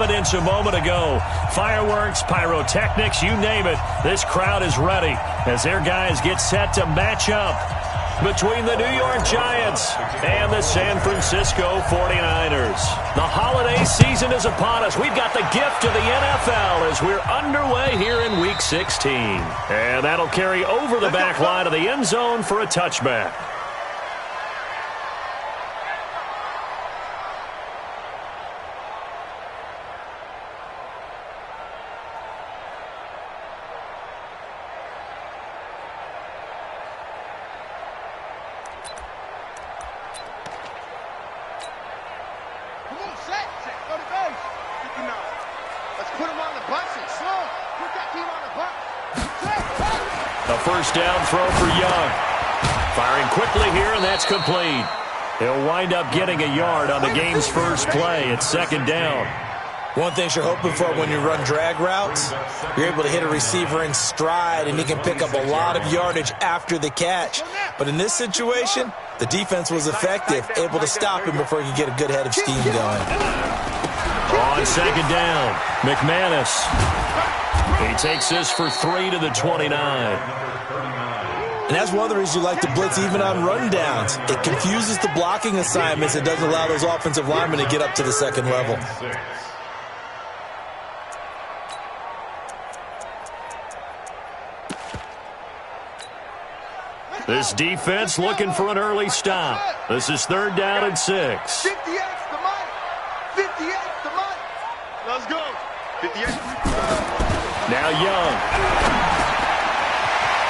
evidence a moment ago. Fireworks, pyrotechnics, you name it. This crowd is ready as their guys get set to match up between the New York Giants and the San Francisco 49ers. The holiday season is upon us. We've got the gift of the NFL as we're underway here in Week 16. And that'll carry over the back line of the end zone for a touchback. First down throw for Young. Firing quickly here, and that's complete. He'll wind up getting a yard on the game's first play. It's second down. One thing you're hoping for when you run drag routes, you're able to hit a receiver in stride, and he can pick up a lot of yardage after the catch. But in this situation, the defense was effective, able to stop him before he could get a good head of steam going. On second down, McManus. He takes this for 3 to the 29. And that's one of the reasons you like to blitz even on rundowns. It confuses the blocking assignments. It doesn't allow those offensive linemen to get up to the second level. This defense looking for an early stop. This is third down and 6. 58's the money. 58's the money. Let's go. 58. Now Young.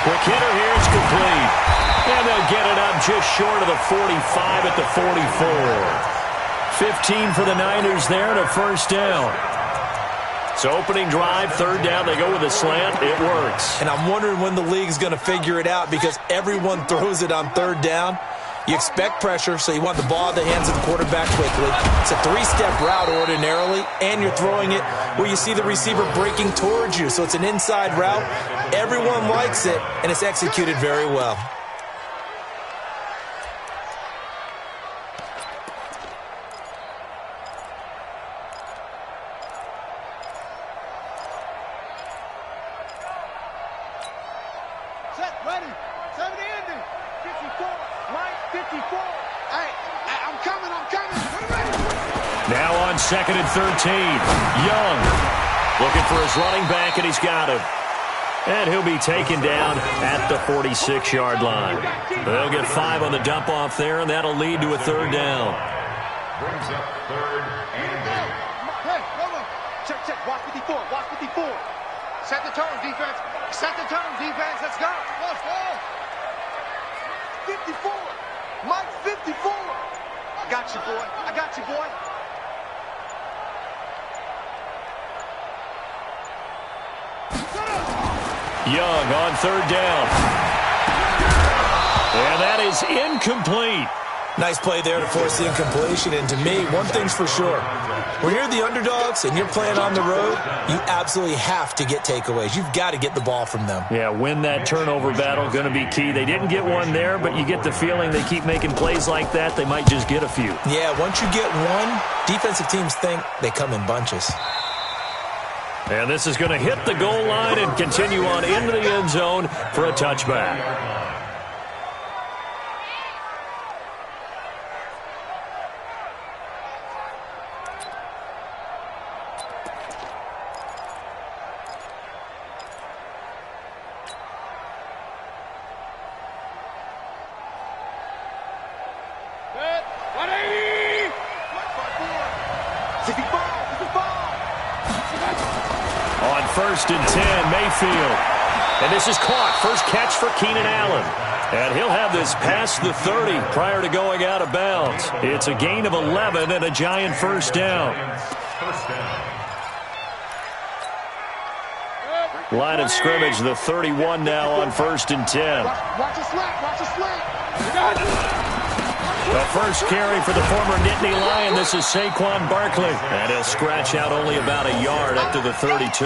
Quick hitter here, it's complete. And they'll get it up just short of the 45 at the 44. 15 for the Niners there and a first down. So opening drive, third down, they go with a slant. It works. And I'm wondering when the league's going to figure it out because everyone throws it on third down. You expect pressure, so you want the ball in the hands of the quarterback quickly. It's a three-step route ordinarily, and you're throwing it where you see the receiver breaking towards you. So it's an inside route. Everyone likes it, and it's executed very well. Set, ready. 70 ending. 54. Mike, 54. Hey, I'm coming. Now on second and 13. Young looking for his running back, and he's got him. And he'll be taken down at the 46-yard line. They'll get 5 on the dump-off there, and that'll lead to a third down. Brings up third and 8. Hey, hold on. Check. Watch 54. Set the tone, defense. Let's go. 54. Mike, 54. I got you, boy. Young on third down. And that is incomplete. Nice play there to force the incompletion. And to me, one thing's for sure. When you're the underdogs and you're playing on the road, you absolutely have to get takeaways. You've got to get the ball from them. Yeah, win that turnover battle, going to be key. They didn't get one there, but you get the feeling they keep making plays like that, they might just get a few. Yeah, once you get one, defensive teams think they come in bunches. And this is going to hit the goal line and continue on into the end zone for a touchback. First and 10, Mayfield. And this is caught. First catch for Keenan Allen. And he'll have this past the 30 prior to going out of bounds. It's a gain of 11 and a Giant first down. Line of scrimmage, the 31 now on first and 10. Watch a slant. The first carry for the former Nittany Lion. This is Saquon Barkley. And he'll scratch out only about a yard up to the 32.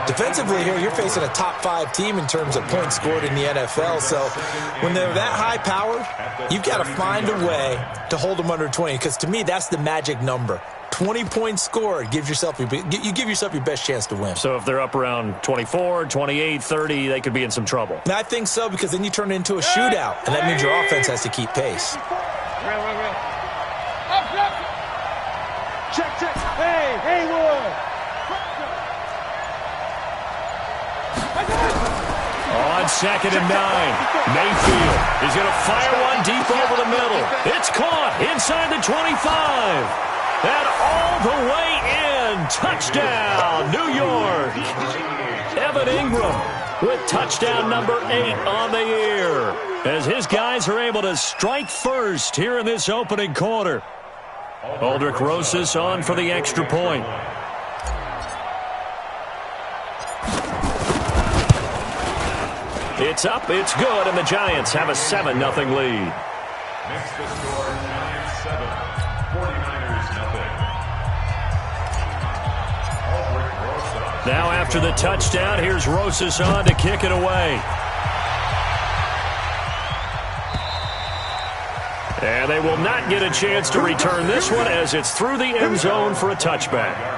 Defensively here, you're facing a top-5 team in terms of points scored in the NFL. So when they're that high-powered, you've got to find a way to hold them under 20. Because to me, that's the magic number. 20 points scored. You give yourself your best chance to win. So if they're up around 24, 28, 30, they could be in some trouble. And I think so, because then you turn it into a shootout, and that means your offense has to keep pace. Check, check. Hey, Haywood. On 2nd and 9, Mayfield is going to fire one deep over the middle. It's caught inside the 25. And all the way in. Touchdown, New York. Evan Ingram with touchdown number 8 on the year, as his guys are able to strike first here in this opening quarter. Aldrich Rosas on for the extra point. It's up, it's good, and the Giants have a 7-0 lead. Next to score, Giants 7, 49ers 0. Now after the touchdown, here's Rosas on to kick it away. And they will not get a chance to return this one, as it's through the end zone for a touchback.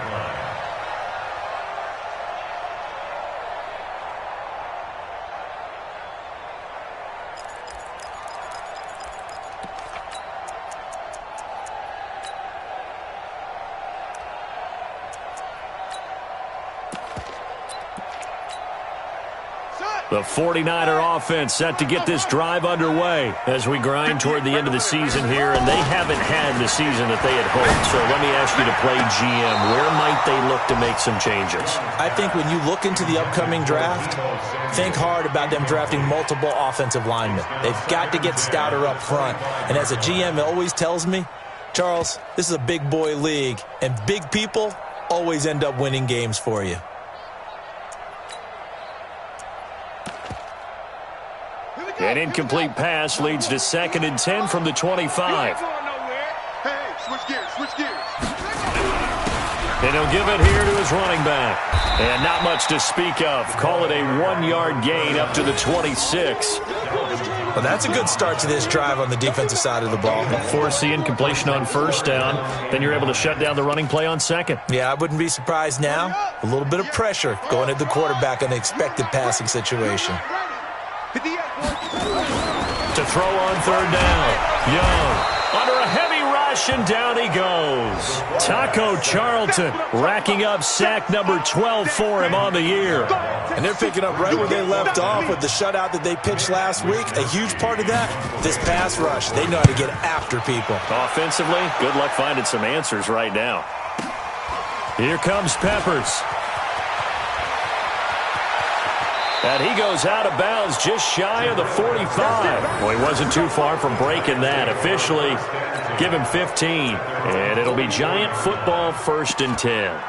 The 49er offense set to get this drive underway as we grind toward the end of the season here, and they haven't had the season that they had hoped. So let me ask you to play GM. Where might they look to make some changes? I think when you look into the upcoming draft, think hard about them drafting multiple offensive linemen. They've got to get stouter up front. And as a GM, it always tells me, Charles, this is a big boy league, and big people always end up winning games for you. An incomplete pass leads to 2nd and 10 from the 25. Hey, switch gears, switch gears. And he'll give it here to his running back. And not much to speak of. Call it a 1-yard gain up to the 26. Well, that's a good start to this drive on the defensive side of the ball. Force the incompletion on 1st down. Then you're able to shut down the running play on 2nd. Yeah, I wouldn't be surprised now. A little bit of pressure going at the quarterback in the expected passing situation. To throw on 3rd down. Young under a heavy rush, and down he goes. Taco Charlton racking up sack number 12 for him on the year. And they're picking up right where they left off with the shutout that they pitched last week. A huge part of that, this pass rush. They know how to get after people. Offensively, good luck finding some answers right now. Here comes Peppers. And he goes out of bounds just shy of the 45. Well, he wasn't too far from breaking that. Officially, give him 15. And it'll be Giant football, 1st and 10.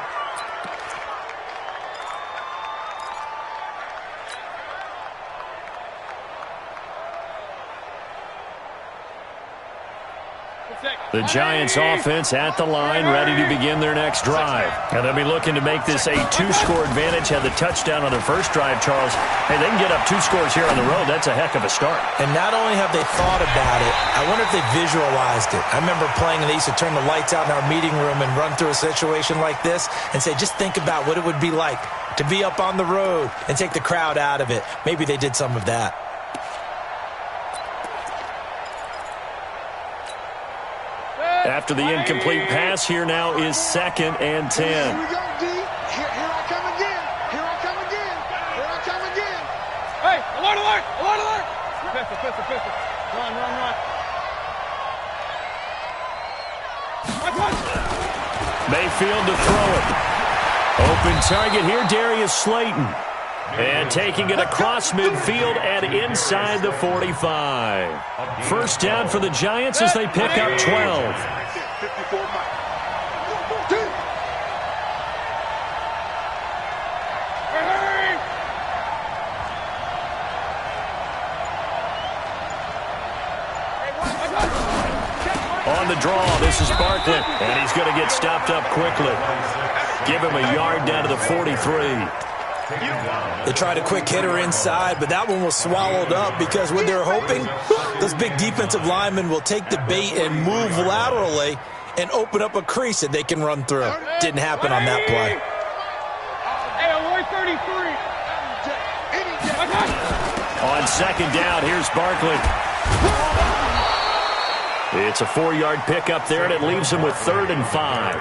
The Giants offense at the line, ready to begin their next drive. And they'll be looking to make this a 2-score advantage. Had the touchdown on their first drive, Charles. Hey, they can get up 2 scores here on the road. That's a heck of a start. And not only have they thought about it, I wonder if they visualized it. I remember playing, and they used to turn the lights out in our meeting room and run through a situation like this and say, just think about what it would be like to be up on the road and take the crowd out of it. Maybe they did some of that. After the incomplete pass, here now is 2nd and 10. Here we go, D. Here I come again. Here I come again. Here I come again. Hey, alert, alert, alert, alert. Pistol, pistol, pistol. Run, run, run. Mayfield to throw it. Open target here, Darius Slayton. And taking it across midfield and inside the 45. 1st down for the Giants as they pick up 12. On the draw, this is Barkley, and he's going to get stopped up quickly. Give him a yard down to the 43. They tried a quick hitter inside, but that one was swallowed up because what they're hoping, those big defensive linemen will take the bait and move laterally and open up a crease that they can run through. Didn't happen on that play. Hey, award 33. On second down, here's Barkley. It's a 4-yard pickup there, and it leaves him with 3rd and 5.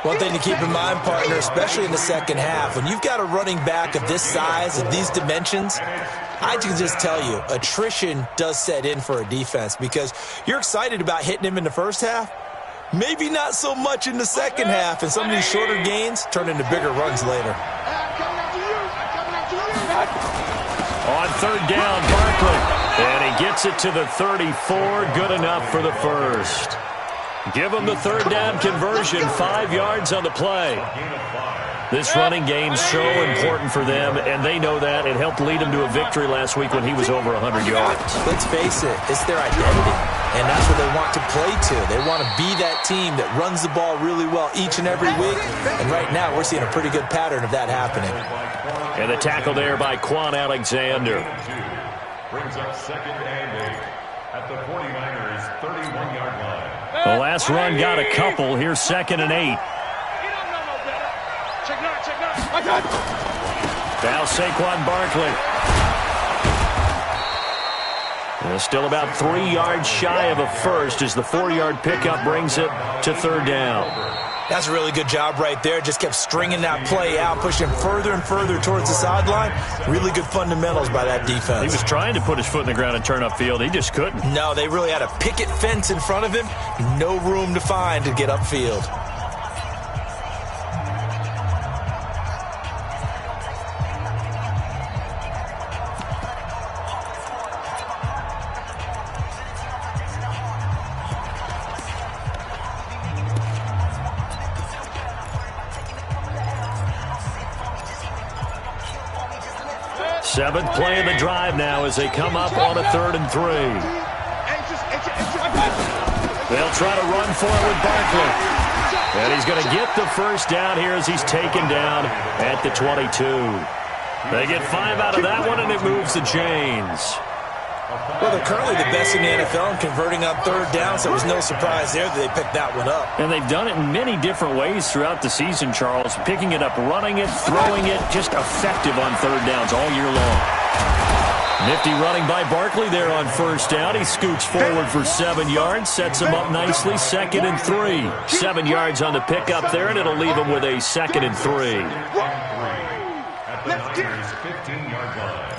One thing to keep in mind, partner, especially in the second half, when you've got a running back of this size and these dimensions, I can just tell you, attrition does set in for a defense because you're excited about hitting him in the first half, maybe not so much in the second half, and some of these shorter gains turn into bigger runs later. On 3rd down, Barkley, and he gets it to the 34, good enough for the first. Give them the 3rd down conversion, 5 yards on the play. This running game's so important for them, and they know that. It helped lead them to a victory last week when he was over 100 yards. Let's face it, it's their identity, and that's what they want to play to. They want to be that team that runs the ball really well each and every week, and right now we're seeing a pretty good pattern of that happening. And the tackle there by Quan Alexander. Brings up 2nd and 8 at the 49ers' 31-yard line. The last run got a couple. Here's 2nd and 8. Now Saquon Barkley. Still about 3 yards shy of a first as the 4-yard pickup brings it to 3rd down. That's a really good job right there. Just kept stringing that play out, pushing further and further towards the sideline. Really good fundamentals by that defense. He was trying to put his foot in the ground and turn upfield. He just couldn't. No, they really had a picket fence in front of him. No room to find to get upfield. Seventh play of the drive now as they come up on a 3rd and 3. They'll try to run for it with Barkley. And he's going to get the first down here as he's taken down at the 22. They get 5 out of that one, and it moves the chains. Well, they're currently the best in the NFL in converting on 3rd down, so it was no surprise there that they picked that one up. And they've done it in many different ways throughout the season, Charles. Picking it up, running it, throwing it, just effective on 3rd downs all year long. Nifty running by Barkley there on 1st down. He scoots forward for 7 yards, sets him up nicely, 2nd and 3. 7 yards on the pickup there, and it'll leave him with a 2nd and 3. At the Niners' 15-yard line.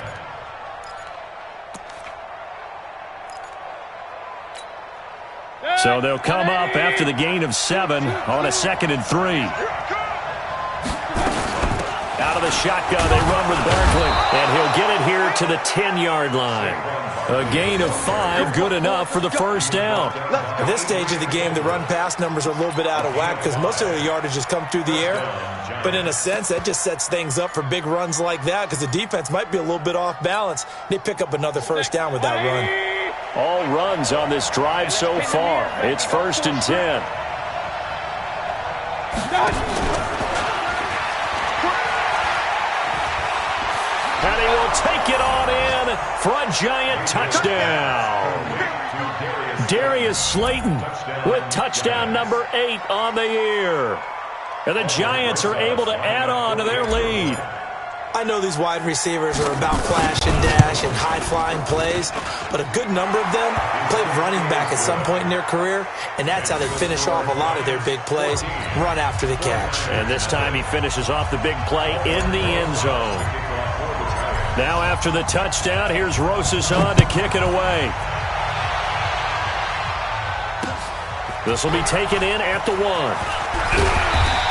So they'll come up after the gain of 7 on a 2nd and 3. Out of the shotgun, they run with Barkley, and he'll get it here to the 10-yard line. A gain of 5, good enough for the first down. At this stage of the game, the run-pass numbers are a little bit out of whack because most of the yardage has come through the air. But in a sense, that just sets things up for big runs like that because the defense might be a little bit off balance. They pick up another first down with that run. All runs on this drive so far. It's 1st and 10. And he will take it on in for a giant touchdown. Darius Slayton with touchdown number 8 on the year. And the Giants are able to add on to their lead. I know these wide receivers are about flash and dash and high-flying plays, but a good number of them played running back at some point in their career, and that's how they finish off a lot of their big plays, run after the catch. And this time he finishes off the big play in the end zone. Now after the touchdown, here's Rosas on to kick it away. This will be taken in at the 1.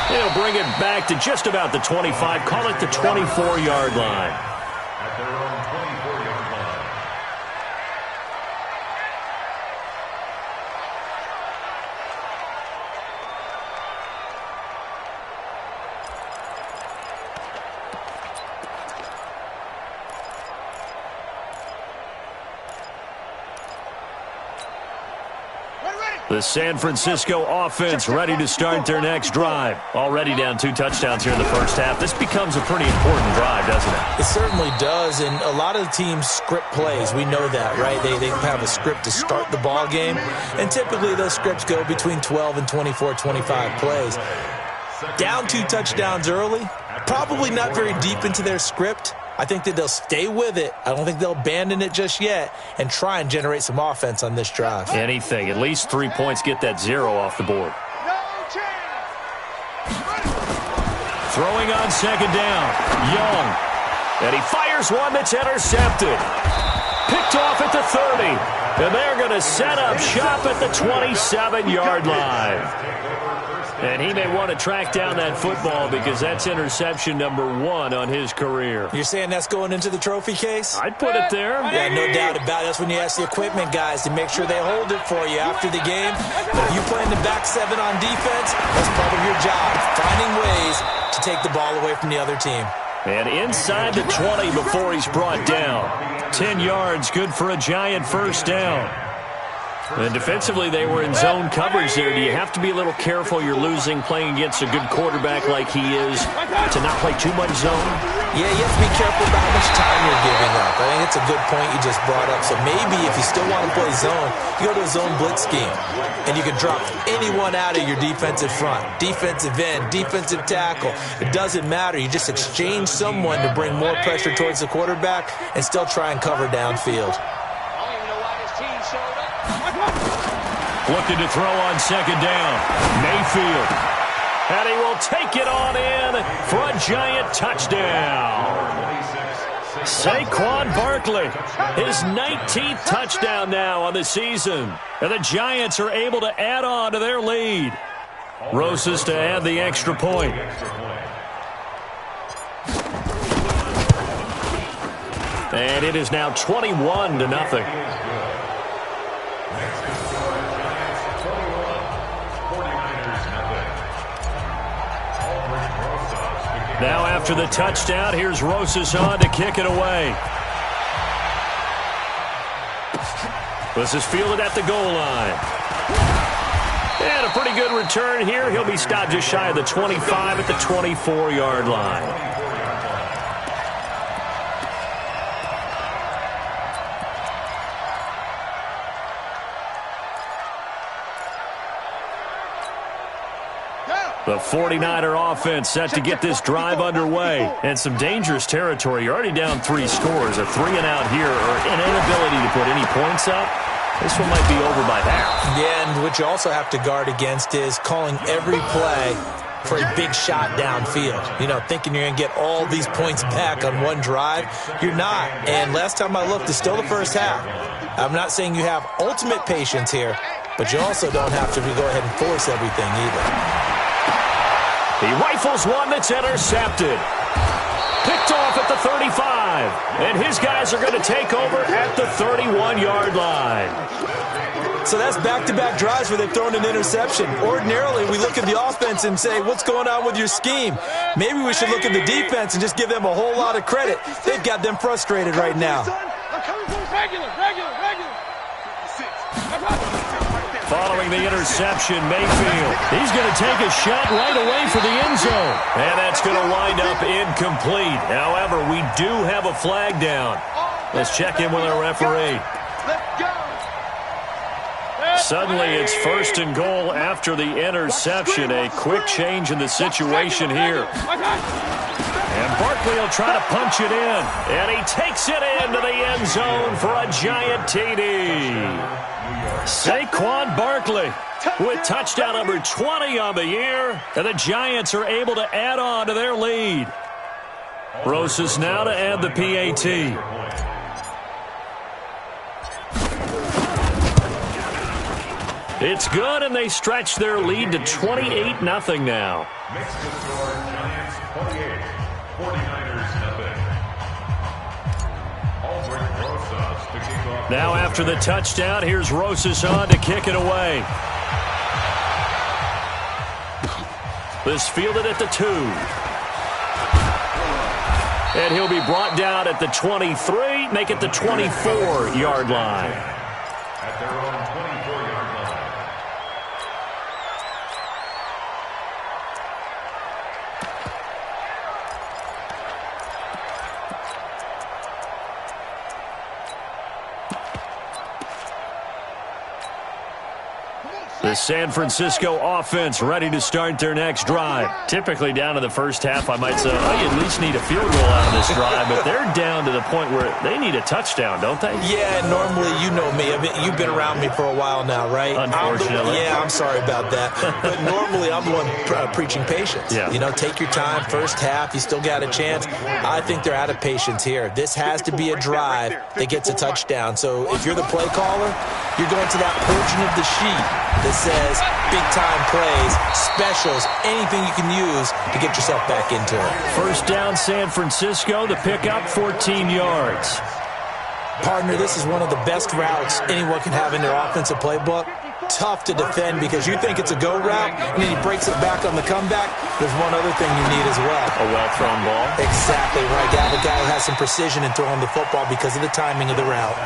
They'll bring it back to just about the 25. Call it the 24-yard line. At their own 24-yard line. Ready, ready. The San Francisco offense ready to start their next drive. Already down 2 touchdowns here in the first half. This becomes a pretty important drive, doesn't it? It certainly does, and a lot of the teams script plays. We know that, right? They have a script to start the ball game, and typically those scripts go between 12 and 24, 25 plays. Down 2 touchdowns early, probably not very deep into their script. I think that they'll stay with it. I don't think they'll abandon it just yet and try and generate some offense on this drive. Anything. At least 3 points, get that 0 off the board. Throwing on second down. Young. And he fires one that's intercepted. Picked off at the 30. And they're going to set up shop at the 27-yard line. And he may want to track down that football because that's interception number 1 on his career. You're saying that's going into the trophy case? I'd put it there. Yeah, no doubt about it. That's when you ask the equipment guys to make sure they hold it for you after the game. But if you play in the back 7 on defense, that's part of your job, finding ways to take the ball away from the other team. And inside the 20 before he's brought down. 10 yards, good for a Giant first down. And defensively, they were in zone coverage there. Do you have to be a little careful you're losing playing against a good quarterback like he is to not play too much zone? Yeah, you have to be careful about how much time you're giving up. I think it's a good point you just brought up. So maybe if you still want to play zone, you go to a zone blitz scheme. And you can drop anyone out of your defensive front. Defensive end, defensive tackle. It doesn't matter. You just exchange someone to bring more pressure towards the quarterback and still try and cover downfield. Looking to throw on second down. Mayfield. And he will take it on in for a Giant touchdown. Saquon Barkley, his 19th touchdown now on the season. And the Giants are able to add on to their lead. Rosas to add the extra point. And it is now 21-0. Now after the touchdown, here's Rosas on to kick it away. This is fielded at the goal line. And a pretty good return here. He'll be stopped just shy of the 25 at the 24-yard line. The 49er offense set to get this drive underway. And some dangerous territory. You're already down 3 scores. A 3-and-out here or an inability to put any points up. This one might be over by half. Yeah, and what you also have to guard against is calling every play for a big shot downfield. You know, thinking you're going to get all these points back on one drive. You're not. And last time I looked, it's still the first half. I'm not saying you have ultimate patience here, but you also don't have to go ahead and force everything either. He rifles one that's intercepted. Picked off at the 35. And his guys are going to take over at the 31-yard line. So that's back-to-back drives where they've thrown an interception. Ordinarily, we look at the offense and say, what's going on with your scheme? Maybe we should look at the defense and just give them a whole lot of credit. They've got them frustrated right now. Regular. Following the interception, Mayfield, he's going to take a shot right away for the end zone. And that's going to wind up incomplete. However, we do have a flag down. Let's check in with our referee. Suddenly, it's 1st and goal after the interception. A quick change in the situation here. And Barkley will try to punch it in. And he takes it into the end zone for a Giant TD. Saquon Barkley with touchdown number 20 on the year. And the Giants are able to add on to their lead. Rosas now to add the PAT. It's good, and they stretch their lead to 28-0 now. Makes the score Giants 28, 49ers 0. Albert Rosas to kick off. Now after the touchdown, here's Rosas on to kick it away. This fielded at the 2. And he'll be brought down at the 23, make it the 24-yard line. At their own 24-yard line. The San Francisco offense ready to start their next drive. Typically down to the first half, I might say, oh, you at least need a field goal out of this drive, but they're down to the point where they need a touchdown, don't they? Yeah, normally, you know me. I mean, you've been around me for a while now, right? Unfortunately. I'm sorry about that. But normally, I'm the one preaching patience. Yeah. You know, take your time. First half, you still got a chance. I think they're out of patience here. This has to be a drive that gets a touchdown. So if you're the play caller, you're going to that portion of the sheet that says big-time plays, specials, anything you can use to get yourself back into it. First down, San Francisco. The pickup, 14 yards. Partner, this is one of the best routes anyone can have in their offensive playbook. Tough to defend because you think it's a go route, and then he breaks it back on the comeback. There's one other thing you need as well. A well-thrown ball. Exactly right. You have a guy who has some precision in throwing the football because of the timing of the route.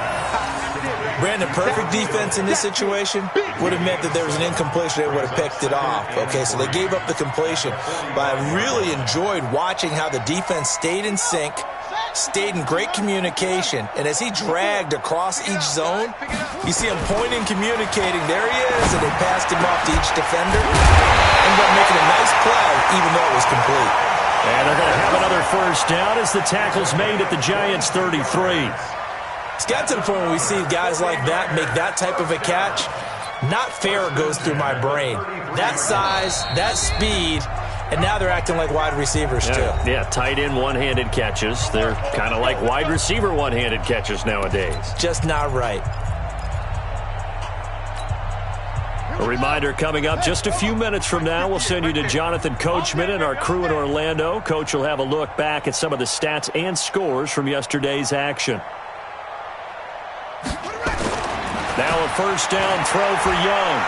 Brandon, perfect defense in this situation would have meant that there was an incompletion. They would have picked it off. Okay, so they gave up the completion. But I really enjoyed watching how the defense stayed in sync, stayed in great communication, and as he dragged across each zone, you see him pointing, communicating. There he is, and they passed him off to each defender. Ended up making a nice play, even though it was complete. And they're going to have another first down as the tackle's made at the Giants' 33. It's got to the point where we see guys like that make that type of a catch. Not fair goes through my brain. That size, that speed, and now they're acting like wide receivers too. Yeah, tight end one-handed catches. They're kind of like wide receiver one-handed catches nowadays. Just not right. A reminder coming up just a few minutes from now, we'll send you to Jonathan Coachman and our crew in Orlando. Coach will have a look back at some of the stats and scores from yesterday's action. Now a first down throw for Young.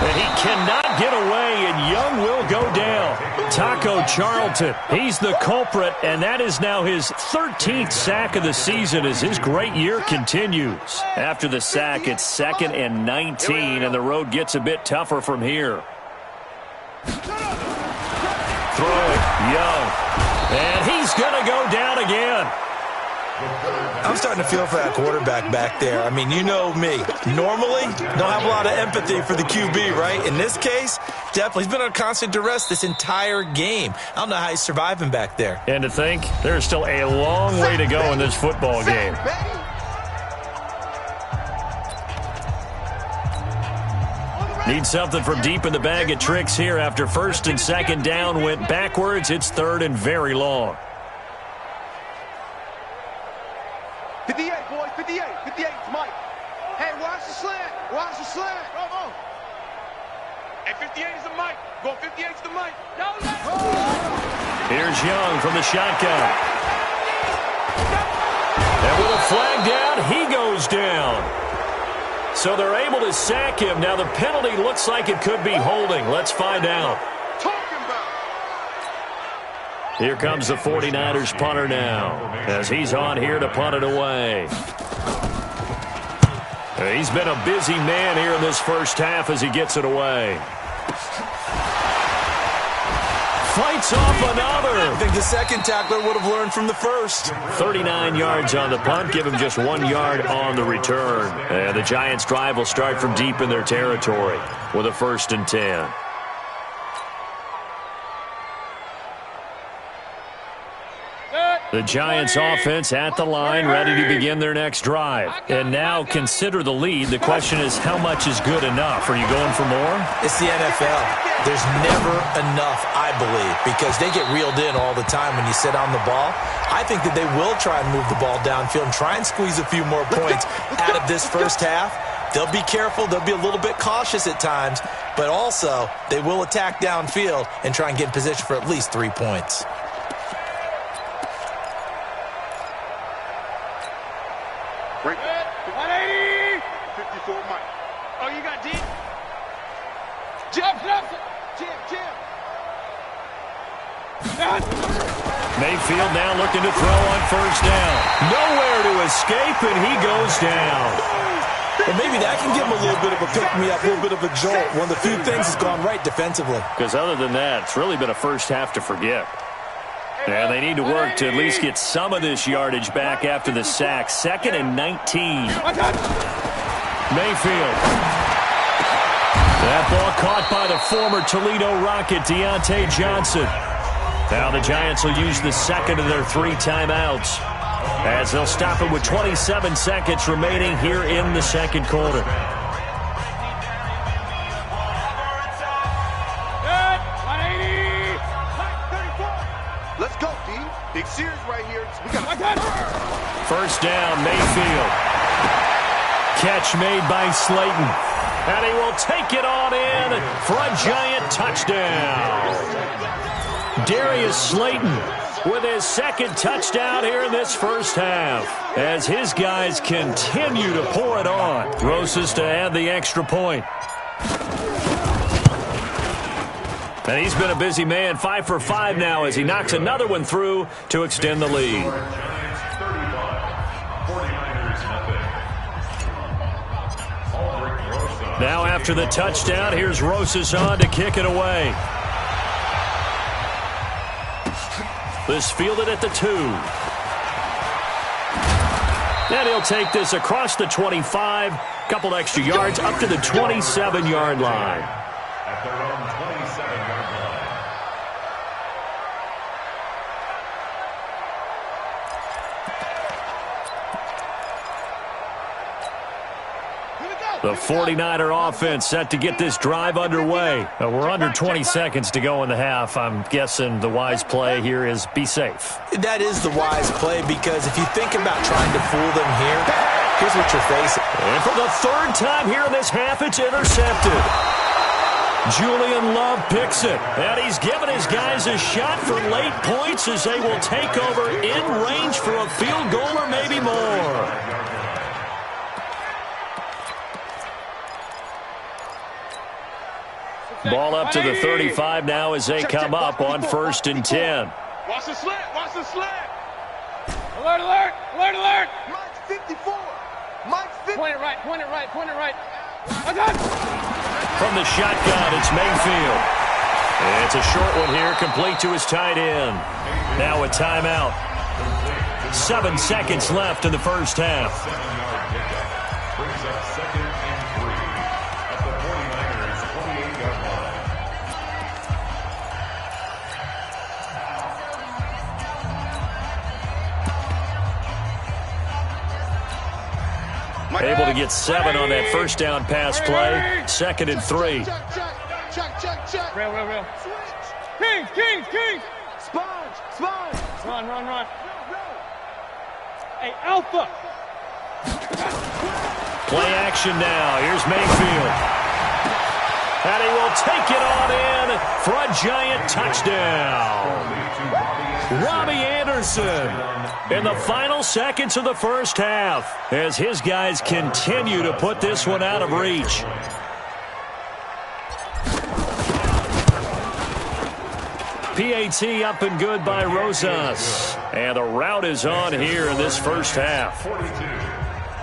And he cannot get away, and Young will go down. Taco Charlton, he's the culprit, and that is now his 13th sack of the season as his great year continues. After the sack, it's 2nd and 19, and the road gets a bit tougher from here. Throwing, Young. And he's going to go down again. I'm starting to feel for that quarterback back there. I mean, you know me. Normally, don't have a lot of empathy for the QB, right? In this case, definitely. He's been on constant duress this entire game. I don't know how he's surviving back there. And to think, there's still a long way to go in this football game. Need something from deep in the bag of tricks here after first and second down went backwards. It's 3rd and very long. 58, boys, 58, 58, it's Mike. Hey, watch the slant, watch the slant. Come on. Hey, 58 is the Mike. Go 58 is the Mike. Here's Young from the shotgun. And with a flag down, he goes down. So they're able to sack him. Now the penalty looks like it could be holding. Let's find out. Here comes the 49ers punter now as he's on here to punt it away. He's been a busy man here in this first half as he gets it away. Fights off another. I think the second tackler would have learned from the first. 39 yards on the punt, give him just 1 yard on the return. And the Giants' drive will start from deep in their territory with a 1st and 10. The Giants offense at the line, ready to begin their next drive. And now consider the lead. The question is, how much is good enough? Are you going for more? It's the NFL. There's never enough, I believe, because they get reeled in all the time when you sit on the ball. I think that they will try and move the ball downfield and try and squeeze a few more points out of this first half. They'll be careful. They'll be a little bit cautious at times, but also they will attack downfield and try and get in position for at least 3 points. Break. 180. 54, Mike. Oh, you got deep? Jim. Mayfield now looking to throw on first down. Nowhere to escape, and he goes down. Well, maybe that can give him a little bit of a pick-me-up, a little bit of a jolt. One of the few things that's gone right defensively. Because other than that, it's really been a first half to forget. And they need to work to at least get some of this yardage back after the sack. 2nd and 19. Mayfield. That ball caught by the former Toledo Rocket, Deontay Johnson. Now the Giants will use the second of their 3 timeouts, as they'll stop it with 27 seconds remaining here in the second quarter. Let's go, D. Big series right here. We got First down, Mayfield. Catch made by Slayton. And he will take it on in for a Giant touchdown. Darius Slayton with his second touchdown here in this first half, as his guys continue to pour it on. Rosas to add the extra point. And he's been a busy man, 5 for 5 now, as he knocks another one through to extend the lead. Now after the touchdown, here's Rosas on to kick it away. This fielded at the 2. And he'll take this across the 25, couple extra yards up to the 27-yard line. At their own 27-yard line. The 49er offense set to get this drive underway. We're under 20 seconds to go in the half. I'm guessing the wise play here is be safe. That is the wise play, because if you think about trying to fool them here, here's what you're facing. And for the 3rd time here in this half, it's intercepted. Julian Love picks it, and he's given his guys a shot for late points as they will take over in range for a field goal or maybe more. Ball up to the 35 now as they come up on 1st and 10. Watch the slant. Watch the slant. Alert, alert, alert, alert. Mike's 54. Mike's 50. Point it right, point it right, point it right. I got it. From the shotgun, it's Mayfield. And it's a short one here, complete to his tight end. Now a timeout. 7 seconds left in the first half. 7-yard pickup. Brings up 2nd and 3 at the 49ers' 28-yard line. Able to get 7 on that first down pass play. 2nd and 3. Check. Real, real, real. Kings, Kings, Kings. Sponge. Run, run, run. Hey, Alpha. Play action now. Here's Mayfield. And he will take it on in for a Giant touchdown. Robbie Anderson in the final seconds of the first half, as his guys continue to put this one out of reach. PAT up and good by Rosas. And the route is on here in this first half. 42.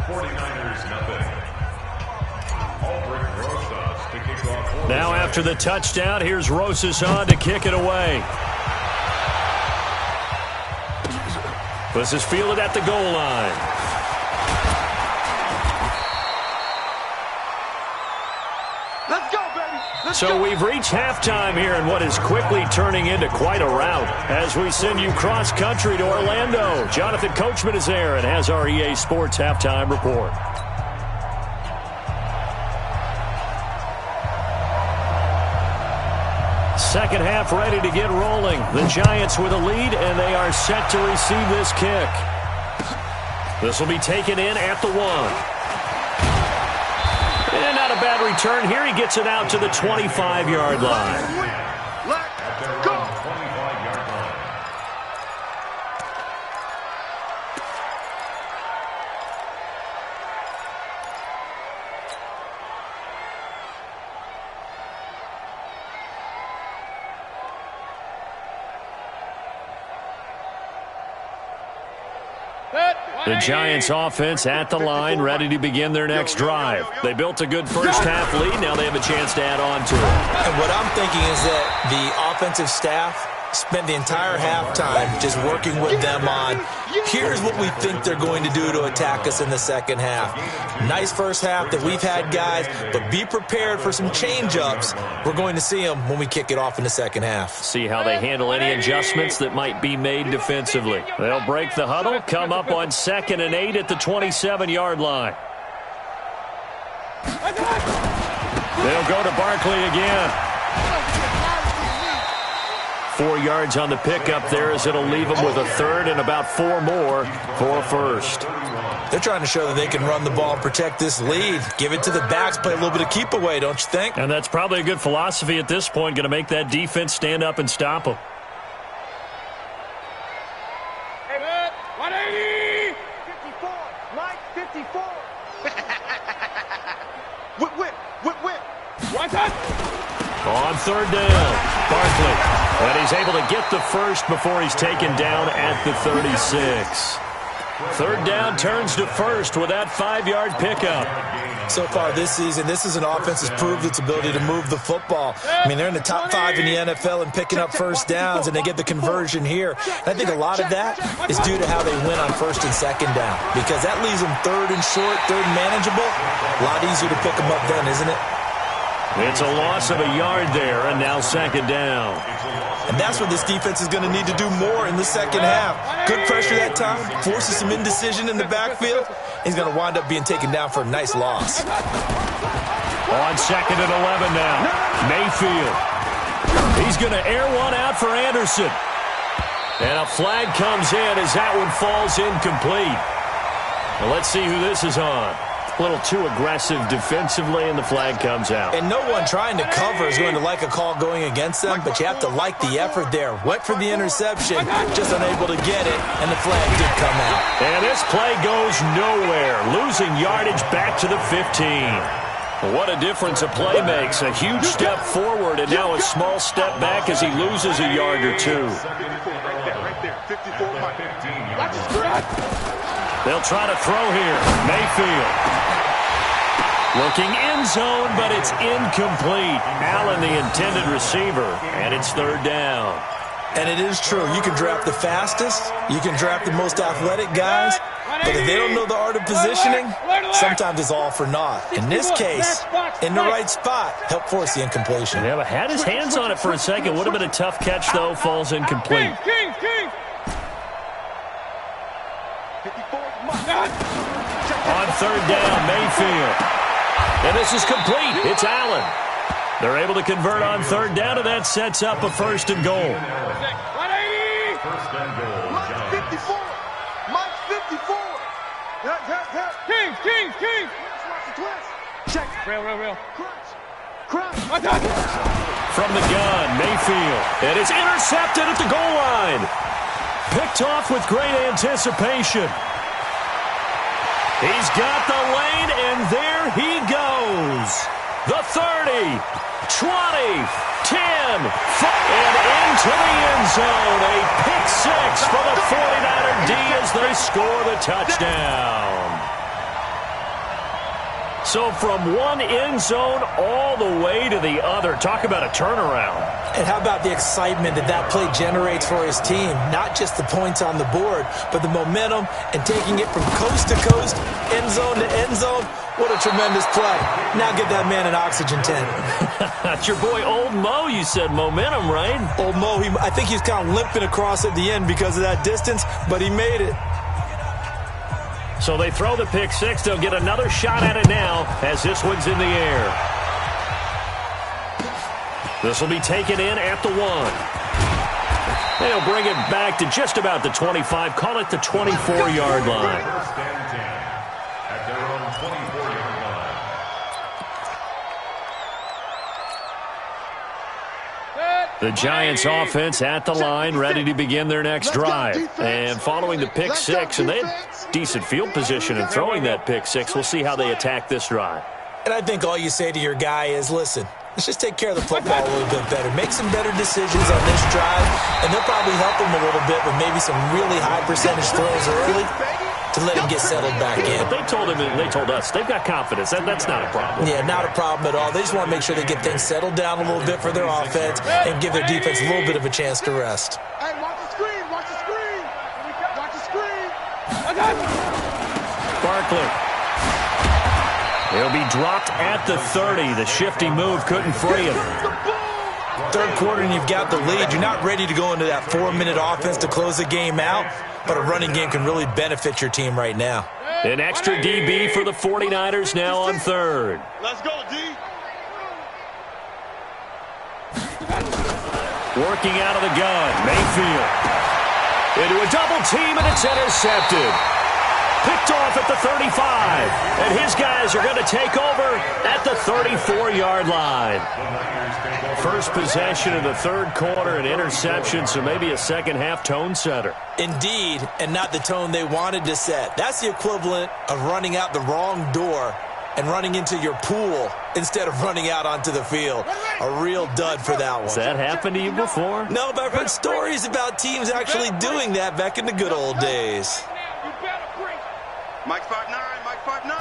49ers nothing. Aldrich Rosas to kick off. Now after the touchdown, here's Rosas on to kick it away. This is fielded at the goal line. Let's go, baby. So we've reached halftime here in what is quickly turning into quite a rout as we send you cross-country to Orlando. Jonathan Coachman is there and has our EA Sports halftime report. Second half ready to get rolling. The Giants with a lead, and they are set to receive this kick. This will be taken in at the 1. And not a bad return here. He gets it out to the 25-yard line. Let's go. 25-yard line. The Giants offense at the line, ready to begin their next drive. They built a good first half lead. Now they have a chance to add on to it. And what I'm thinking is that the offensive staff spend the entire halftime just working with them on, here's what we think they're going to do to attack us in the second half. Nice first half that we've had, guys, but be prepared for some change-ups. We're going to see them when we kick it off in the second half. See how they handle any adjustments that might be made defensively. They'll break the huddle, come up on 2nd and 8 at the 27-yard line. They'll go to Barkley again. 4 yards on the pickup there as it'll leave them with a third and about 4 more for a first. They're trying to show that they can run the ball and protect this lead. Give it to the backs, play a little bit of keep away, don't you think? And that's probably a good philosophy at this point, going to make that defense stand up and stop them. Hey, 180! 54, Mike, 54. Whip. One touch! On 3rd down, Barkley. And he's able to get the first before he's taken down at the 36. 3rd down turns to first with that 5-yard pickup. So far this season, this is an offense that's proved its ability to move the football. I mean, they're in the top 5 in the NFL in picking up first downs, and they get the conversion here. And I think a lot of that is due to how they win on 1st and 2nd down, because that leaves them 3rd and short, 3rd and manageable. A lot easier to pick them up then, isn't it? It's a loss of a yard there, and now 2nd down. And that's what this defense is going to need to do more in the second half. Good pressure that time, forces some indecision in the backfield. He's going to wind up being taken down for a nice loss. On 2nd and 11 now, Mayfield. He's going to air one out for Anderson. And a flag comes in as that one falls incomplete. Well, let's see who this is on. A little too aggressive defensively, and the flag comes out. And no one trying to cover is going to like a call going against them, but you have to like the effort there. Went for the interception, just unable to get it, and the flag did come out. And this play goes nowhere, losing yardage back to the 15. What a difference a play makes. A huge step forward, and now a small step back as he loses a yard or two. Right there, 54, Mike. They'll try to throw here. Mayfield. Looking end zone, but it's incomplete. Allen, the intended receiver, and it's 3rd down. And it is true. You can draft the fastest. You can draft the most athletic guys. But if they don't know the art of positioning, sometimes it's all for naught. In this case, in the right spot, help force the incompletion. Yeah, but had his hands on it for a second. Would have been a tough catch, though. Falls incomplete. Kings! 54, On 3rd down, Mayfield. And this is complete. It's Allen. They're able to convert on 3rd down, and that sets up a 1st and goal. 180! First and goal, Mike, 54. Mike, 54. Kings! Twist. Check. Real. Crunch. One touch! From the gun, Mayfield. And it's intercepted at the goal line. Picked off with great anticipation. He's got the lane, and there he goes. The 30, 20, 10, and into the end zone. A pick 6 for the 49er D as they score the touchdown. So from one end zone all the way to the other. Talk about a turnaround. And how about the excitement that play generates for his team? Not just the points on the board, but the momentum and taking it from coast to coast, end zone to end zone. What a tremendous play. Now get that man an oxygen tent. That's your boy Old Mo. You said momentum, right? Old Mo, I think he was kind of limping across at the end because of that distance, but he made it. So they throw the pick 6. They'll get another shot at it now as this one's in the air. This will be taken in at the 1. They'll bring it back to just about the 25. Call it the 24-yard line. First and 10 at their own 24-yard line. The Giants offense at the line, ready to begin their next drive. And following the pick 6, and they had decent field position in throwing that pick 6. We'll see how they attack this drive. And I think all you say to your guy is, listen, let's just take care of the football a little bit better. Make some better decisions on this drive, and they'll probably help him a little bit with maybe some really high percentage throws early to let him get settled back in. But they told us they've got confidence. That's not a problem. Yeah, not a problem at all. They just want to make sure they get things settled down a little bit for their offense and give their defense a little bit of a chance to rest. Hey, watch the screen, watch the screen. Watch the screen. Barkley. He'll be dropped at the 30. The shifty move couldn't free him. Third quarter and you've got the lead. You're not ready to go into that 4-minute offense to close the game out, but a running game can really benefit your team right now. An extra DB for the 49ers now on third. Let's go, D. Working out of the gun, Mayfield. Into a double team, and it's intercepted. Picked off at the 35. And his guys are going to take over at the 34-yard line. First possession in the third quarter, an interception, so maybe a second-half tone setter. Indeed, and not the tone they wanted to set. That's the equivalent of running out the wrong door and running into your pool instead of running out onto the field. A real dud for that one. Has that happened to you before? No, but I've heard stories about teams actually doing that back in the good old days. Mike 5'9", Mike 5'9".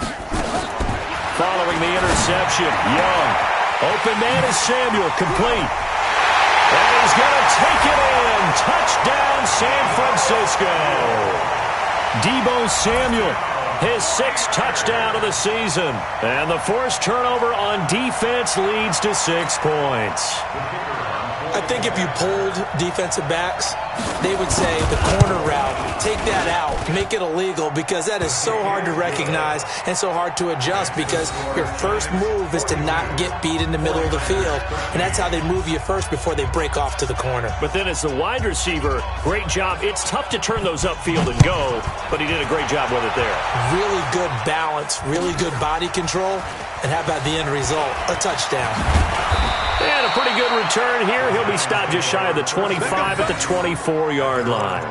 Following the interception, Young. Open man is Samuel, complete. And he's going to take it in. Touchdown, San Francisco. Deebo Samuel, his 6th touchdown of the season. And the forced turnover on defense leads to 6 points. I think if you polled defensive backs, they would say the corner route, take that out, make it illegal, because that is so hard to recognize and so hard to adjust, because your first move is to not get beat in the middle of the field, and that's how they move you first before they break off to the corner. But then as the wide receiver, great job. It's tough to turn those upfield and go, but he did a great job with it there. Really good balance, really good body control, and how about the end result? A touchdown. And a pretty good return here. He'll be stopped just shy of the 25 at the 24-yard line.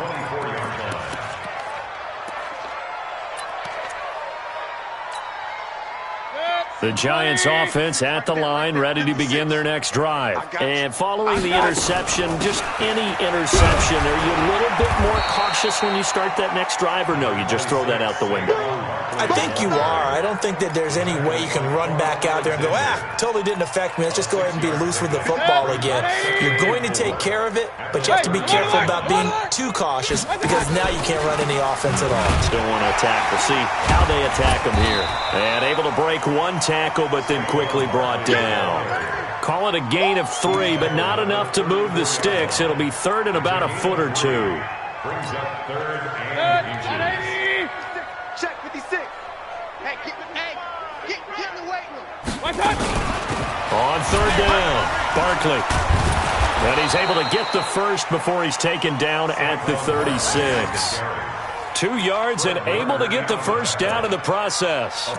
The Giants offense at the line, ready to begin their next drive. And following the interception, just any interception, are you a little bit more cautious when you start that next drive, or no, you just throw that out the window? I think you are. I don't think that there's any way you can run back out there and go, totally didn't affect me. Let's just go ahead and be loose with the football again. You're going to take care of it, but you have to be careful about being too cautious, because now you can't run any offense at all. Still want to attack. We'll see how they attack them here. And able to break one tackle, but then quickly brought down. Call it a gain of 3, but not enough to move the sticks. It'll be third and about a foot or 2. Brings up third and inches. Check 56. Hey, get in the weight room. On third down, Barkley. And he's able to get the first before he's taken down at the 36. 2 yards and able to get the first down in the process.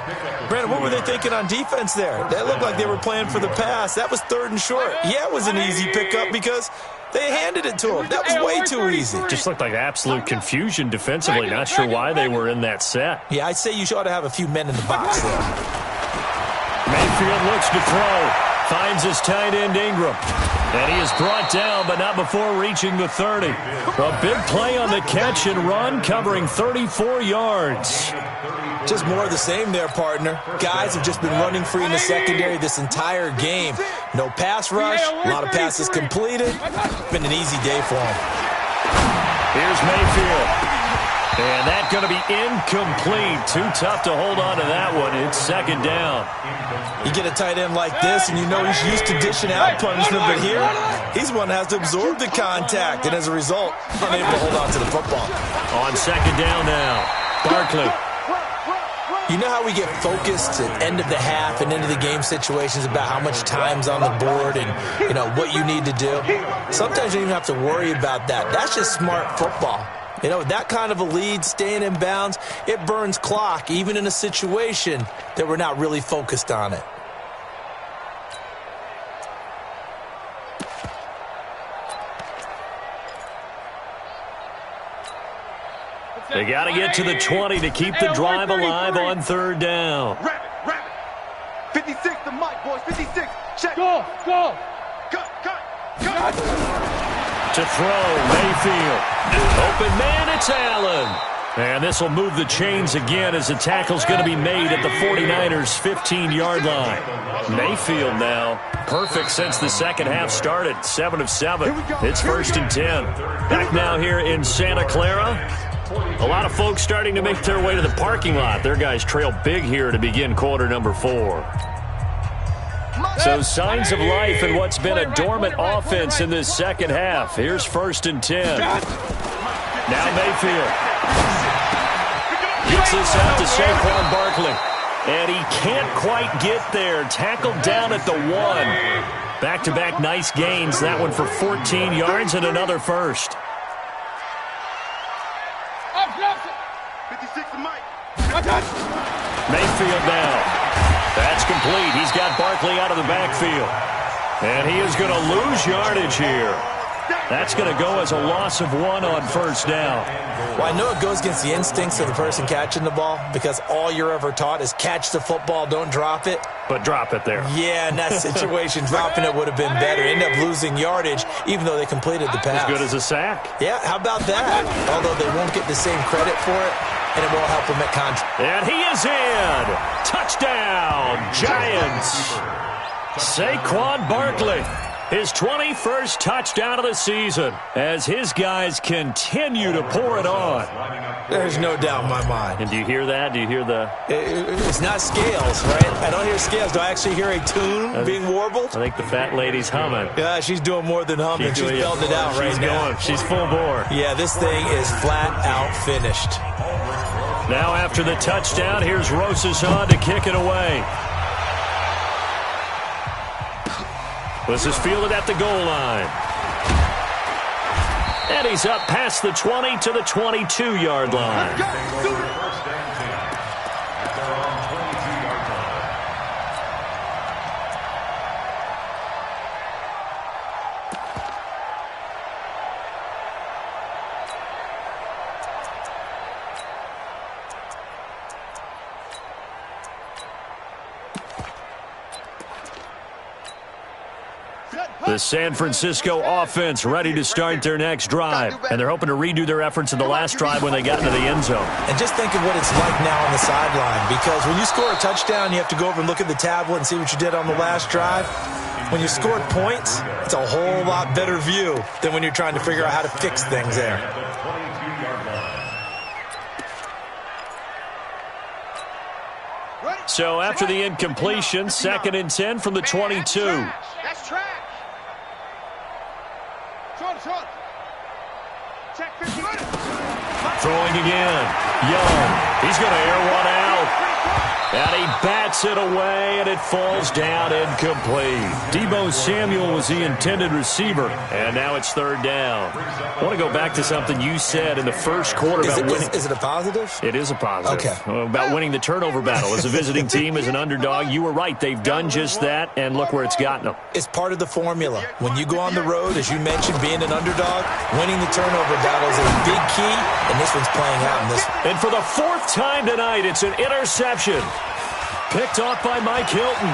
Brandon, what were they thinking on defense there? That looked like they were playing for the pass. That was 3rd and short. Yeah, it was an easy pickup because they handed it to him. That was way too easy. Just looked like absolute confusion defensively. Not sure why they were in that set. Yeah, I'd say you ought to have a few men in the box there. Mayfield looks to throw. Finds his tight end Ingram. And he is brought down, but not before reaching the 30. A big play on the catch and run, covering 34 yards. Just more of the same there, partner. Guys have just been running free in the secondary this entire game. No pass rush, a lot of passes completed. It's been an easy day for him. Here's Mayfield. And that's going to be incomplete. Too tough to hold on to that one. It's 2nd down. You get a tight end like this, and you know he's used to dishing out punishment, but here, he's one that has to absorb the contact, and as a result, unable to hold on to the football. On 2nd down now, Barkley. You know how we get focused at end of the half and into the game situations about how much time's on the board and, you know, what you need to do? Sometimes you don't even have to worry about that. That's just smart football. You know, with that kind of a lead, staying in bounds, it burns clock, even in a situation that we're not really focused on it. They got to get to the 20 to keep the drive alive on 3rd down. Rapid. 56 to Mike, boys. 56. Check. Go. Cut. To throw, Mayfield. Open man, it's Allen. And this will move the chains again as the tackle's going to be made at the 49ers' 15-yard line. Mayfield now, perfect since the second half started, 7 of 7. It's 1st and 10. Back now here in Santa Clara. A lot of folks starting to make their way to the parking lot. Their guys trail big here to begin quarter number 4. So signs of life in what's been a dormant offense in this second half. Here's 1st and 10. Now Mayfield. Gets this out to Saquon Barkley. And he can't quite get there. Tackled down at the 1. Back-to-back nice gains. That one for 14 yards and another first. 56 to Mike. Mayfield now. That's complete. He's got Barkley out of the backfield. And he is going to lose yardage here. That's going to go as a loss of 1 on 1st down. Well, I know it goes against the instincts of the person catching the ball because all you're ever taught is catch the football, don't drop it. But drop it there. Yeah, in that situation, dropping it would have been better. End up losing yardage, even though they completed the pass. As good as a sack. Yeah, how about that? Although they won't get the same credit for it, and it won't help them at contract. And he is in. Touchdown, Giants. Saquon Barkley. His 21st touchdown of the season as his guys continue to pour it on. There's no doubt in my mind. And do you hear that? Do you hear the... It's not scales, right? I don't hear scales. Do I actually hear a tune being warbled? I think the fat lady's humming. Yeah, she's doing more than humming. She's belting it out right now. Going. She's full bore. Yeah, this thing is flat out finished. Now after the touchdown, here's Rosas on to kick it away. This is fielded at the goal line. And he's up past the 20 to the 22-yard line. The San Francisco offense ready to start their next drive. And they're hoping to redo their efforts in the last drive when they got into the end zone. And just think of what it's like now on the sideline. Because when you score a touchdown, you have to go over and look at the tablet and see what you did on the last drive. When you scored points, it's a whole lot better view than when you're trying to figure out how to fix things there. So after the incompletion, 2nd and 10 from the 22. That's trash. Check 50. Throwing again. Young. He's going to air one out. And he bats it away, and it falls down incomplete. Deebo Samuel was the intended receiver, and now it's 3rd down. I want to go back to something you said in the first quarter about winning. Is it a positive? It is a positive. Okay. About winning the turnover battle. As a visiting team, as an underdog, you were right. They've done just that, and look where it's gotten them. It's part of the formula. When you go on the road, as you mentioned, being an underdog, winning the turnover battle is a big key, and this one's playing out in this one. And for the 4th time tonight, it's an interception. Picked off by Mike Hilton.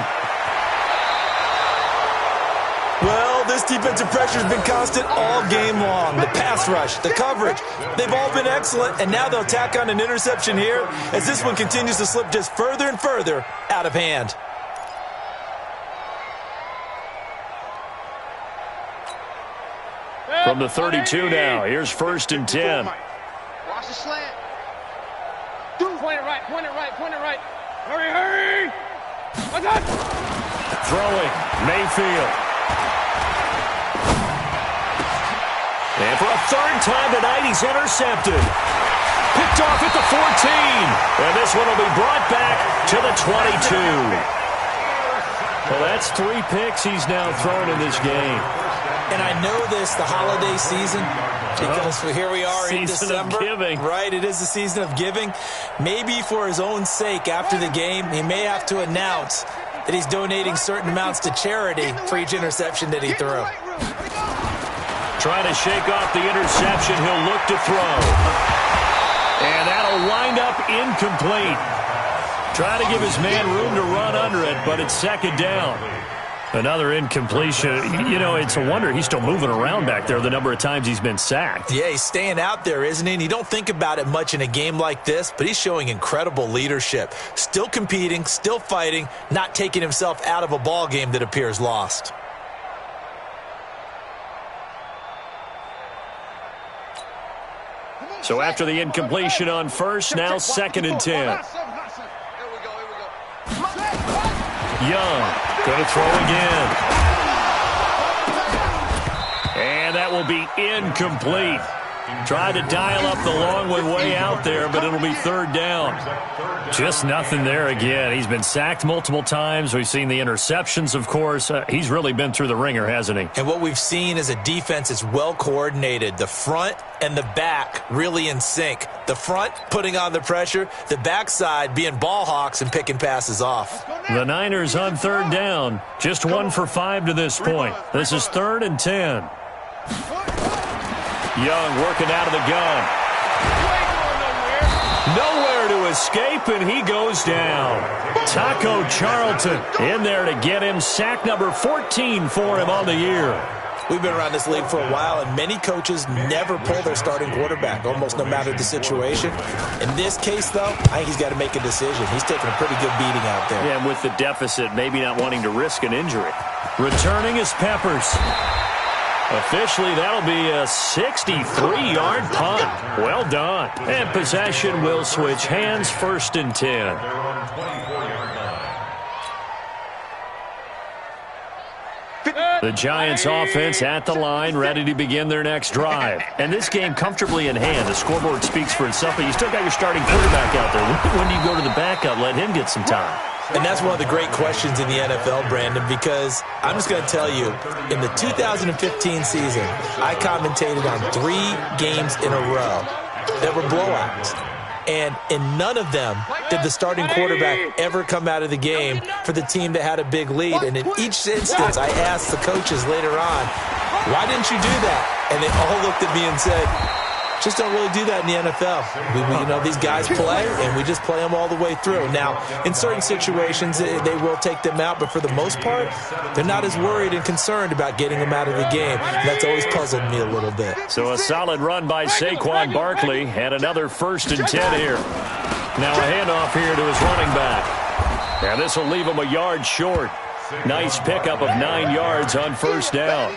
Well, this defensive pressure has been constant all game long. The pass rush, the coverage, they've all been excellent, and now they'll tack on an interception here as this one continues to slip just further and further out of hand. From the 32 now, here's 1st and 10. Watch the slant. Point it right, point it right, point it right. Hurry, hurry! What's that? Throwing, Mayfield. And for a 3rd time tonight, he's intercepted. Picked off at the 14. And this one will be brought back to the 22. Well, that's 3 picks he's now thrown in this game. And I know this, the holiday season, because here we are in December. Season of giving. Right, it is the season of giving. Maybe for his own sake, after the game, he may have to announce that he's donating certain amounts to charity for each interception that he threw. Trying to shake off the interception, he'll look to throw. And that'll wind up incomplete. Trying to give his man room to run under it, but it's 2nd down. Another incompletion. You know, it's a wonder he's still moving around back there the number of times he's been sacked. Yeah, he's staying out there, isn't he? And you don't think about it much in a game like this, but he's showing incredible leadership. Still competing, still fighting, not taking himself out of a ball game that appears lost. So after the incompletion on first, now 2nd and 10. Young, going to throw again. And that will be incomplete. Tried to dial up the long one way out there, but it'll be 3rd down. Just nothing there again. He's been sacked multiple times. We've seen the interceptions, of course. He's really been through the ringer, hasn't he? And what we've seen is a defense that's well coordinated. The front and the back really in sync. The front putting on the pressure, the backside being ball hawks and picking passes off. The Niners on 3rd down. Just 1 for 5 to this point. This is 3rd and 10. Young working out of the gun. Nowhere to escape, and he goes down. Taco Charlton in there to get him. Sack number 14 for him on the year. We've been around this league for a while, and many coaches never pull their starting quarterback, almost no matter the situation. In this case, though, I think he's got to make a decision. He's taking a pretty good beating out there. Yeah, and with the deficit, maybe not wanting to risk an injury. Returning is Peppers. Officially, that'll be a 63-yard punt. Well done. And possession will switch hands, 1st and 10. The Giants offense at the line, ready to begin their next drive. And this game comfortably in hand. The scoreboard speaks for itself, but you still got your starting quarterback out there. When do you go to the backup, let him get some time? And that's one of the great questions in the NFL, Brandon, because I'm just going to tell you, in the 2015 season, I commentated on 3 games in a row that were blowouts. And in none of them did the starting quarterback ever come out of the game for the team that had a big lead. And in each instance, I asked the coaches later on, why didn't you do that? And they all looked at me and said, just don't really do that in the NFL. You know, these guys play, and we just play them all the way through. Now, in certain situations, they will take them out, but for the most part, they're not as worried and concerned about getting them out of the game. That's always puzzled me a little bit. So a solid run by Saquon Barkley, and another 1st and 10 here. Now a handoff here to his running back. And this will leave him a yard short. Nice pickup of 9 yards on 1st down.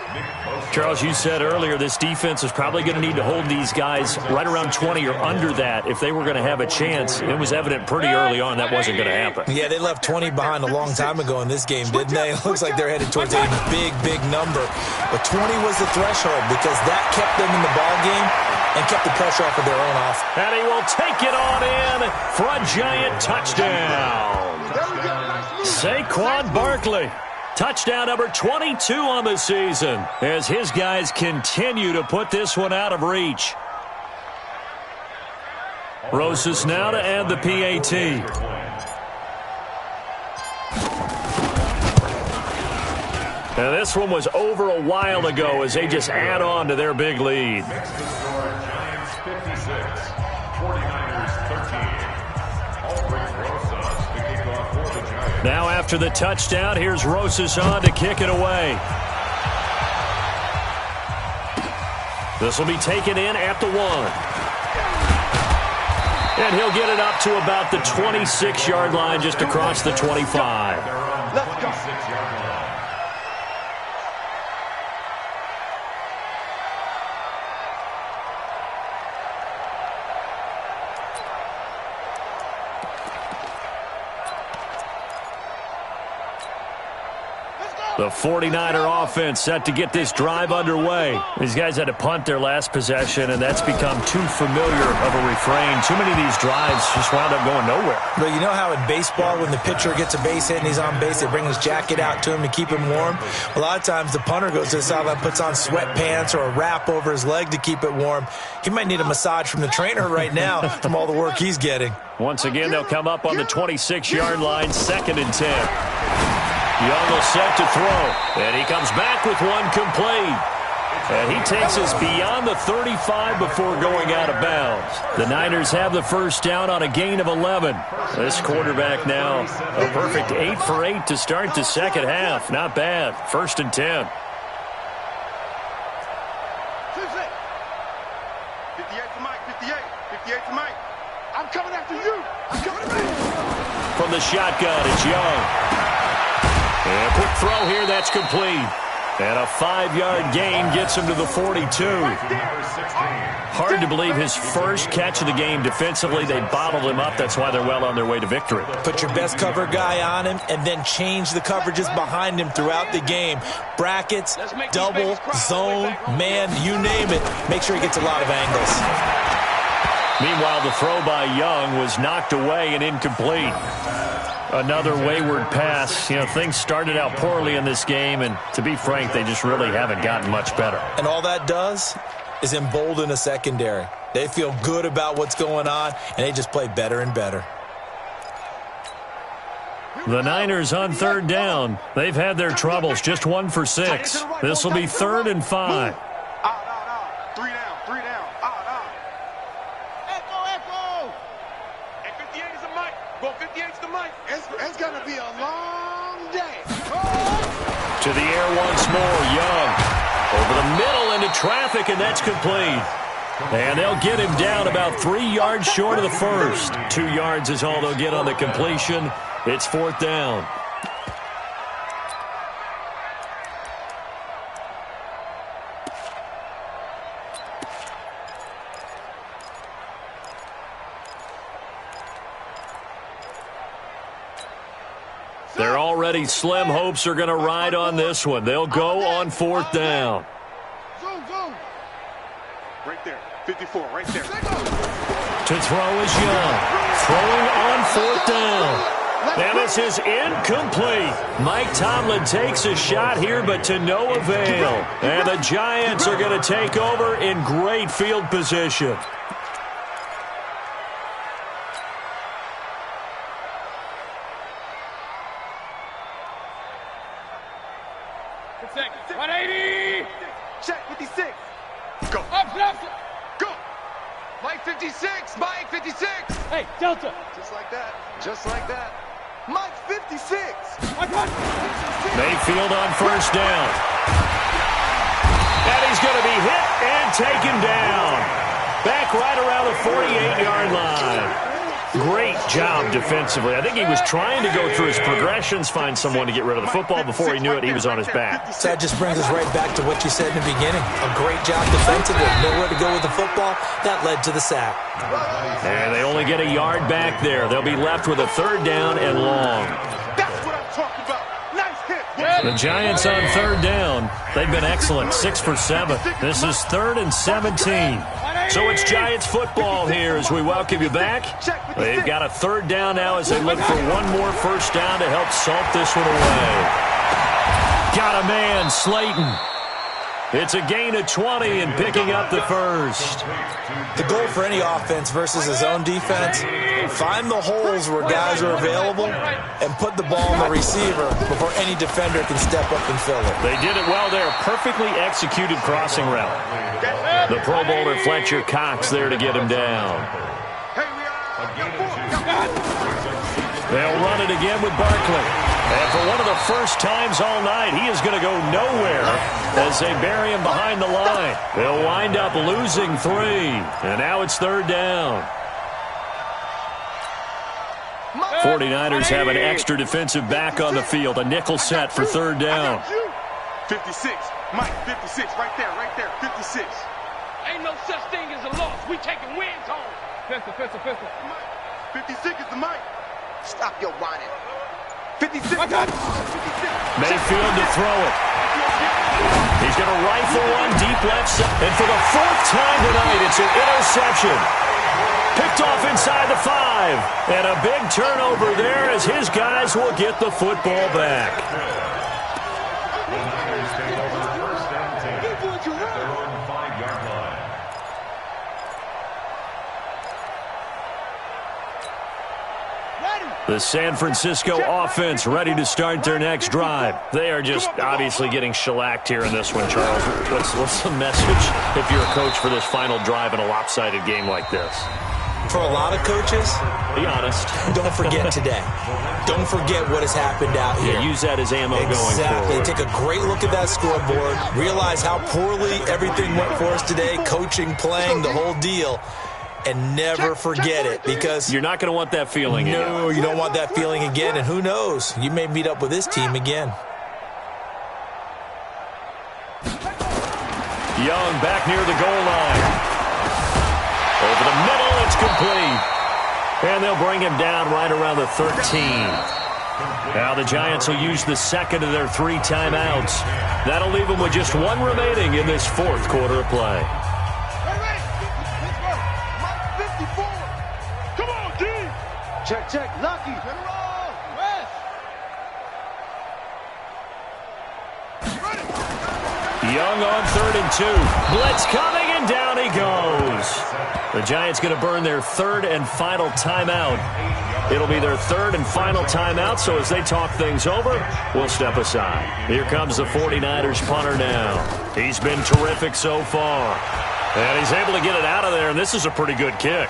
Charles, you said earlier this defense is probably going to need to hold these guys right around 20 or under that if they were going to have a chance. It was evident pretty early on that wasn't going to happen. Yeah, they left 20 behind a long time ago in this game, didn't they? It looks like they're headed towards a big, big number. But 20 was the threshold because that kept them in the ball game and kept the pressure off of their own offense. And he will take it on in for a Giant touchdown. Saquon Barkley. Touchdown number 22 on the season as his guys continue to put this one out of reach. Rosas now to add the PAT. Now this one was over a while ago as they just add on to their big lead. Giants 56, 49ers 13. Now after the touchdown, here's Rosas on to kick it away. This will be taken in at the 1. And he'll get it up to about the 26-yard line just across the 25. Let's go. The 49er offense set to get this drive underway. These guys had to punt their last possession, and that's become too familiar of a refrain. Too many of these drives just wound up going nowhere. But you know how in baseball, when the pitcher gets a base hit and he's on base, they bring his jacket out to him to keep him warm? A lot of times the punter goes to the sideline, puts on sweatpants or a wrap over his leg to keep it warm. He might need a massage from the trainer right now from all the work he's getting. Once again, they'll come up on the 26-yard line, 2nd and 10. Young will set to throw, and he comes back with one complete. And he takes us beyond the 35 before going out of bounds. The Niners have the first down on a gain of 11. This quarterback now a perfect 8 for 8 to start the second half. Not bad. 1st and 10. 58 to Mike, 58. 58 to Mike. I'm coming after you. I'm coming after you. From the shotgun, it's Young. And a quick throw here, that's complete. And a 5-yard gain gets him to the 42. Hard to believe his first catch of the game defensively. They bottled him up. That's why they're well on their way to victory. Put your best cover guy on him and then change the coverages behind him throughout the game. Brackets, double, zone, man, you name it. Make sure he gets a lot of angles. Meanwhile, the throw by Young was knocked away and incomplete. Another wayward pass. You know, things started out poorly in this game, and to be frank, they just really haven't gotten much better. And all that does is embolden a secondary. They feel good about what's going on, and they just play better and better. The Niners on 3rd down. They've had their troubles, just 1 for 6. This will be 3rd and 5. It's going to be a long day. To the air once more, Young. Over the middle into traffic, and that's complete. And they'll get him down about 3 yards short of the first. 2 yards is all they'll get on the completion. It's 4th down. They're already slim hopes are going to ride on this one. They'll go on 4th down. Zoom. Right there. 54, right there. To throw is Young. Throwing on 4th down. And this is incomplete. Mike Tomlin takes a shot here, but to no avail. And the Giants are going to take over in great field position. Check 56. Go. Up. Go. Mike 56. Mike 56. Hey, Delta. Just like that. Just like that. Mike 56. Mayfield on 1st down. And he's going to be hit and taken down. Back right around the 48-yard line. Great job defensively. I think he was trying to go through his progressions, find someone to get rid of the football. Before he knew it, he was on his back. So that just brings us right back to what you said in the beginning. A great job defensively. Nowhere to go with the football. That led to the sack. And they only get a yard back there. They'll be left with a 3rd down and long. That's what I'm talking about. Nice hit. The Giants on 3rd down. They've been excellent. 6 for 7. This is 3rd and 17. So it's Giants football here as we welcome you back. They've got a 3rd down now as they look for one more first down to help salt this one away. Got a man, Slayton. It's a gain of 20 and picking up the first. The goal for any offense versus his own defense, find the holes where guys are available and put the ball on the receiver before any defender can step up and fill it. They did it well there. Perfectly executed crossing route. The Pro Bowler Fletcher Cox there to get him down. They'll run it again with Barkley. And for one of the first times all night, he is going to go nowhere as they bury him behind the line. They'll wind up losing 3. And now it's 3rd down. 49ers have an extra defensive back on the field. A nickel set for 3rd down. 56. Mike, 56. Right there. 56. Ain't no such thing as a loss. We taking wins home. Pistol. 56 is the Mike. Stop your whining. 56. Mayfield to throw it. He's going to rifle one deep left side. And for the 4th time tonight, it's an interception. Picked off inside the 5. And a big turnover there as his guys will get the football back. Ready. The San Francisco offense ready to start their next drive. They are just obviously getting shellacked here in this one, Charles. What's the message if you're a coach for this final drive in a lopsided game like this? For a lot of coaches, be honest. Don't forget today. Don't forget what has happened out here. Yeah, use that as ammo going forward. Exactly. Take a great look at that scoreboard. Realize how poorly everything went for us today. Coaching, playing, the whole deal. And never forget it, because you're not going to want that feeling again. No, you don't want that feeling again. And who knows? You may meet up with this team again. Young back near the goal line. Over the middle, it's complete. And they'll bring him down right around the 13. Now the Giants will use the second of their 3 timeouts. That'll leave them with just 1 remaining in this 4th quarter of play. Come on, D. Check. Lucky. Young on 3rd and 2. Blitz coming, and down he goes. The Giants going to burn their 3rd and final timeout. It'll be their 3rd and final timeout, so as they talk things over, we'll step aside. Here comes the 49ers punter now. He's been terrific so far. And he's able to get it out of there, and this is a pretty good kick.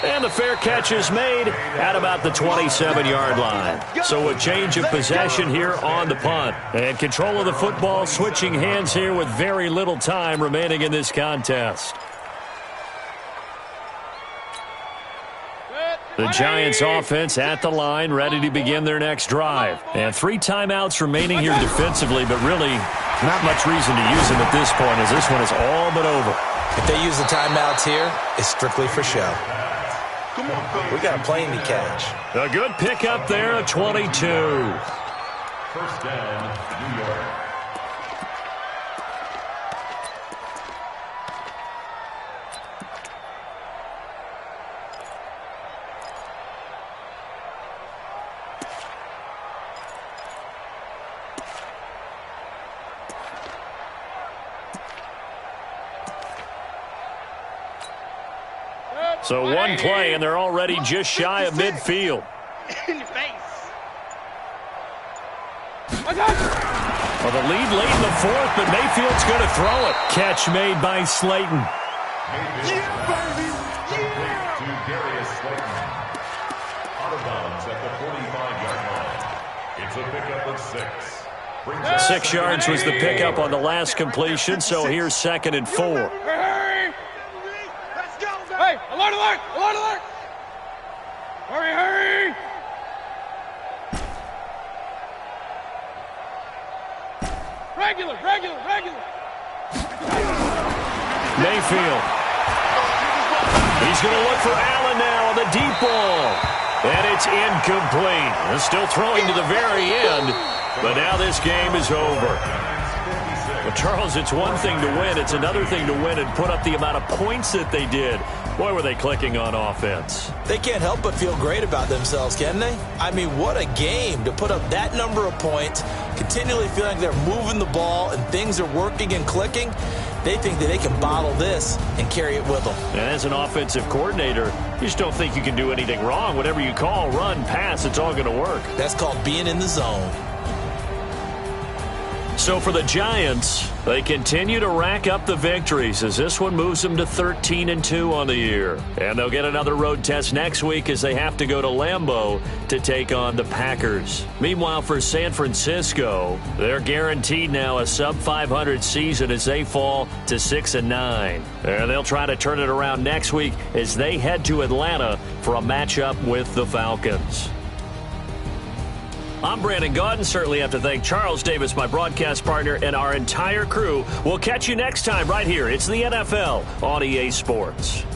And the fair catch is made at about the 27-yard line. So a change of possession here on the punt. And control of the football switching hands here with very little time remaining in this contest. The Giants offense at the line, ready to begin their next drive. And 3 timeouts remaining here defensively, but really not much reason to use them at this point, as this one is all but over. If they use the timeouts here, it's strictly for show. We got a plane to catch. A good pickup there at 22. First down, New York. So 1 play, and they're already just shy of midfield. In your face. Well, the lead late in the 4th, but Mayfield's going to throw it. Catch made by Slayton. Yeah, baby. Yeah. To Darius Slayton. Out of bounds at the 45-yard line. It's a pickup of 6. 6 yards was the pickup on the last completion, so here's 2nd and 4. Hey, alert! Hurry! Regular. Mayfield. He's going to look for Allen now on the deep ball. And it's incomplete. They're still throwing to the very end, but now this game is over. Well, Charles, it's one thing to win. It's another thing to win and put up the amount of points that they did. Boy, were they clicking on offense. They can't help but feel great about themselves, can they? I mean, what a game to put up that number of points, continually feeling they're moving the ball and things are working and clicking. They think that they can bottle this and carry it with them. And as an offensive coordinator, you just don't think you can do anything wrong. Whatever you call, run, pass, it's all going to work. That's called being in the zone. So for the Giants, they continue to rack up the victories as this one moves them to 13-2 on the year. And they'll get another road test next week as they have to go to Lambeau to take on the Packers. Meanwhile, for San Francisco, they're guaranteed now a sub-500 season as they fall to 6-9. And they'll try to turn it around next week as they head to Atlanta for a matchup with the Falcons. I'm Brandon Gaudin. Certainly have to thank Charles Davis, my broadcast partner, and our entire crew. We'll catch you next time right here. It's the NFL on EA Sports.